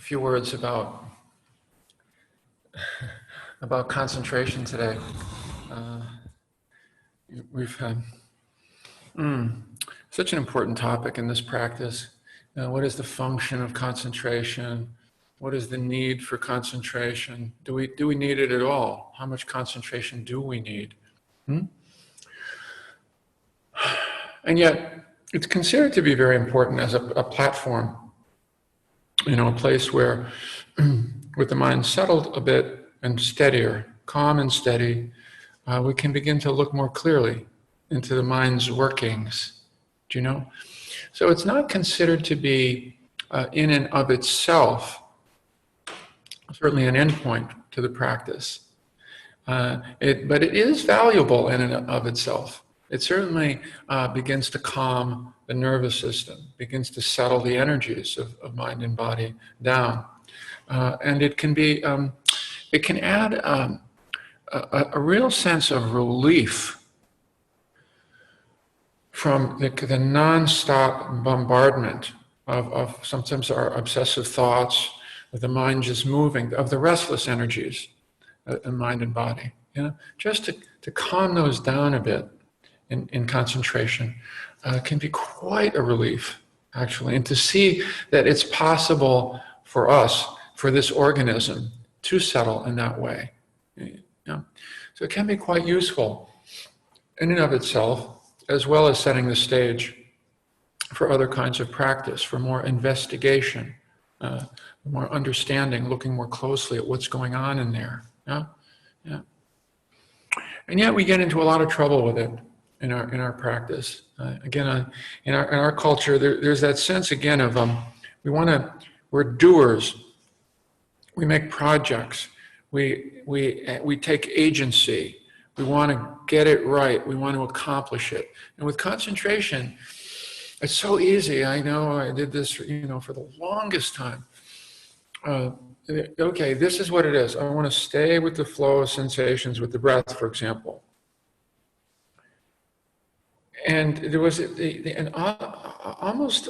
few words about concentration today. We've had such an important topic in this practice. What is the function of concentration? What is the need for concentration? Do we need it at all? How much concentration do we need? And yet, it's considered to be very important as a platform. A place where, with the mind settled a bit and steadier, calm and steady, we can begin to look more clearly into the mind's workings. Do you know? So it's not considered to be in and of itself, certainly an endpoint to the practice. But it is valuable in and of itself. It certainly begins to calm the nervous system, begins to settle the energies of mind and body down. And it can be, it can add a real sense of relief from the non-stop bombardment of sometimes our obsessive thoughts, of the mind just moving, of the restless energies in mind and body. Just to calm those down a bit in concentration can be quite a relief, actually. And to see that it's possible for us, for this organism, to settle in that way. So it can be quite useful in and of itself, as well as setting the stage for other kinds of practice, for more investigation, more understanding, looking more closely at what's going on in there. Yeah. And yet we get into a lot of trouble with it in our practice. Again, in our culture, there's that sense again of we're doers. We make projects. We take agency. We want to get it right. We want to accomplish it. And with concentration, it's so easy. I know I did this, for the longest time. Okay, this is what it is. I want to stay with the flow of sensations with the breath, for example. And there was almost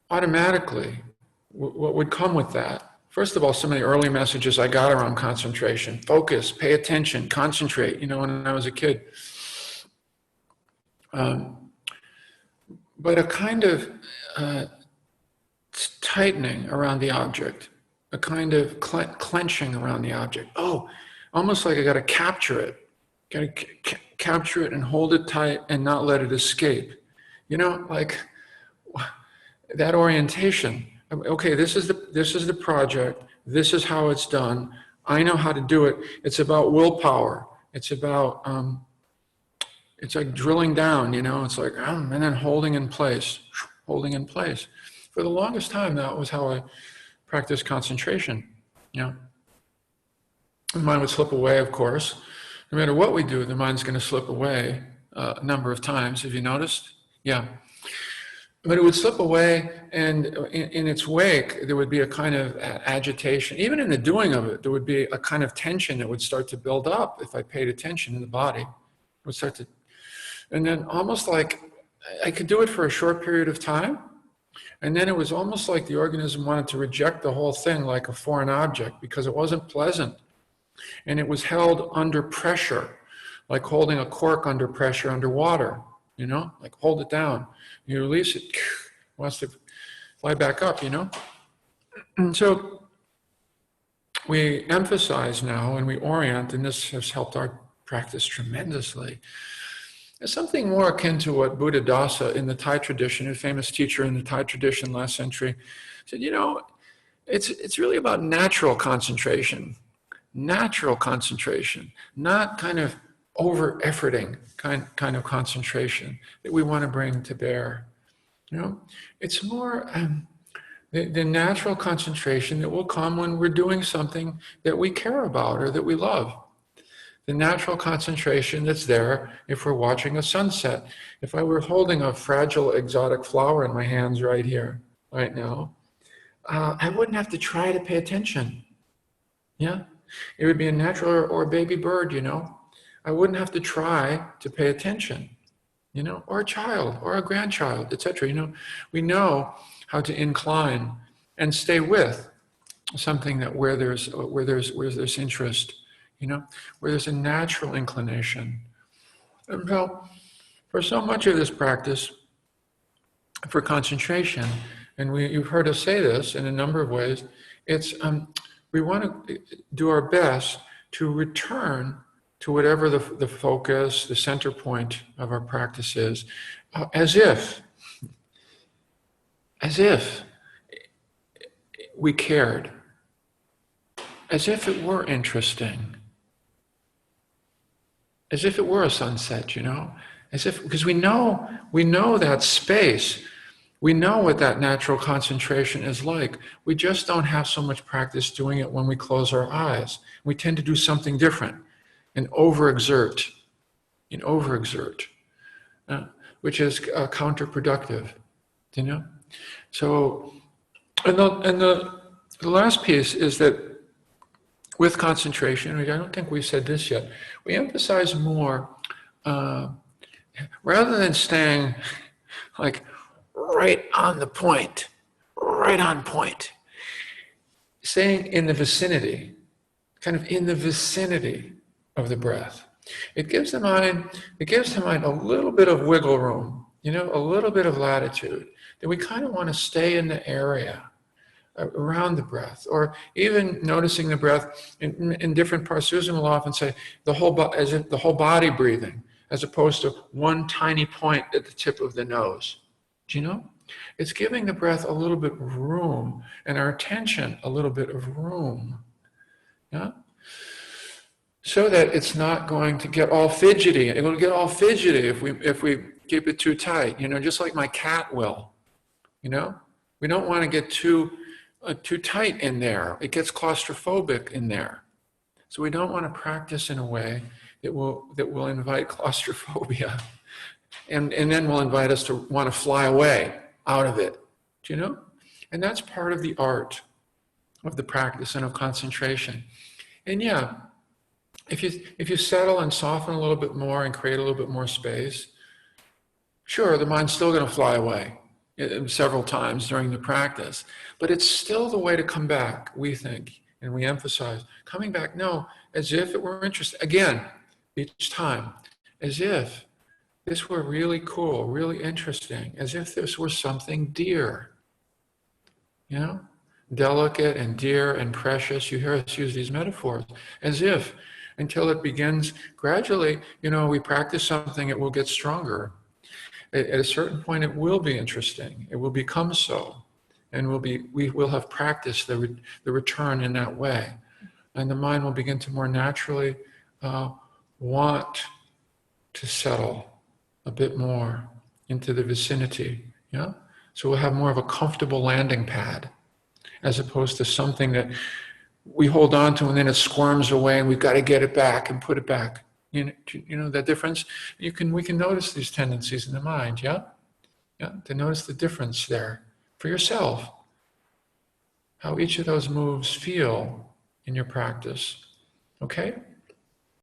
automatically what would come with that. First of all, some of the early messages I got around concentration: focus, pay attention, concentrate, when I was a kid. But a kind of tightening around the object, a kind of clenching around the object. Oh, almost like I got to capture it. Got to capture it and hold it tight and not let it escape. Like that orientation. Okay, this is the project. This is how it's done. I know how to do it. It's about willpower. It's about it's like drilling down. It's like and then holding in place. For the longest time, that was how I practiced concentration. The mind would slip away, of course. No matter what we do, the mind's going to slip away a number of times. Have you noticed? Yeah. But it would slip away, and in its wake, there would be a kind of agitation. Even in the doing of it, there would be a kind of tension that would start to build up if I paid attention in the body. It would start to, and then almost like I could do it for a short period of time, and then it was almost like the organism wanted to reject the whole thing like a foreign object because it wasn't pleasant. And it was held under pressure, like holding a cork under pressure underwater, like hold it down. You release it, it wants to fly back up, And so we emphasize now and we orient, and this has helped our practice tremendously. It's something more akin to what Buddhadasa in the Thai tradition, a famous teacher in the Thai tradition last century, said, it's really about natural concentration, not kind of over-efforting kind of concentration that we want to bring to bear. It's more the natural concentration that will come when we're doing something that we care about or that we love. The natural concentration that's there if we're watching a sunset. If I were holding a fragile exotic flower in my hands right here, right now, I wouldn't have to try to pay attention. Yeah? It would be a natural or a baby bird, I wouldn't have to try to pay attention, or a child or a grandchild, etc. We know how to incline and stay with something that where there's interest, where there's a natural inclination. And so, for so much of this practice, for concentration, and you've heard us say this in a number of ways, it's we want to do our best to return to whatever the focus, the center point of our practice is, as if we cared, as if it were interesting, as if it were a sunset, as if, because we know that space, we know what that natural concentration is like. We just don't have so much practice doing it when we close our eyes. We tend to do something different and overexert, which is counterproductive, So, and the last piece is that with concentration, I don't think we've said this yet, we emphasize more, rather than staying like right on point, staying in the vicinity, kind of in the vicinity of the breath. It gives the mind a little bit of wiggle room, a little bit of latitude, that we kind of want to stay in the area around the breath, or even noticing the breath in different parts. Susan will often say as if the whole body breathing, as opposed to one tiny point at the tip of the nose. Do you know? It's giving the breath a little bit of room, and our attention a little bit of room. Yeah? So that it's not going to get all fidgety. It will get all fidgety if we keep it too tight, just like my cat will. We don't want to get too tight in there. It gets claustrophobic in there. So we don't want to practice in a way that will invite claustrophobia, and then will invite us to want to fly away out of it. Do you know? And that's part of the art of the practice and of concentration. And yeah, if you settle and soften a little bit more and create a little bit more space, sure, the mind's still going to fly away several times during the practice, but it's still the way to come back, we think, and we emphasize coming back, as if it were interesting. Again, each time, as if this were really cool, really interesting, as if this were something dear, delicate and dear and precious. You hear us use these metaphors, as if, until it begins gradually, we practice something, it will get stronger. At a certain point, it will be interesting. It will become so, and we will have practiced the return in that way, and the mind will begin to more naturally want to settle a bit more into the vicinity. Yeah, so we'll have more of a comfortable landing pad, as opposed to something that we hold on to and then it squirms away, and we've got to get it back and put it back. You know that difference? We can notice these tendencies in the mind, yeah? To notice the difference there for yourself. How each of those moves feel in your practice. Okay?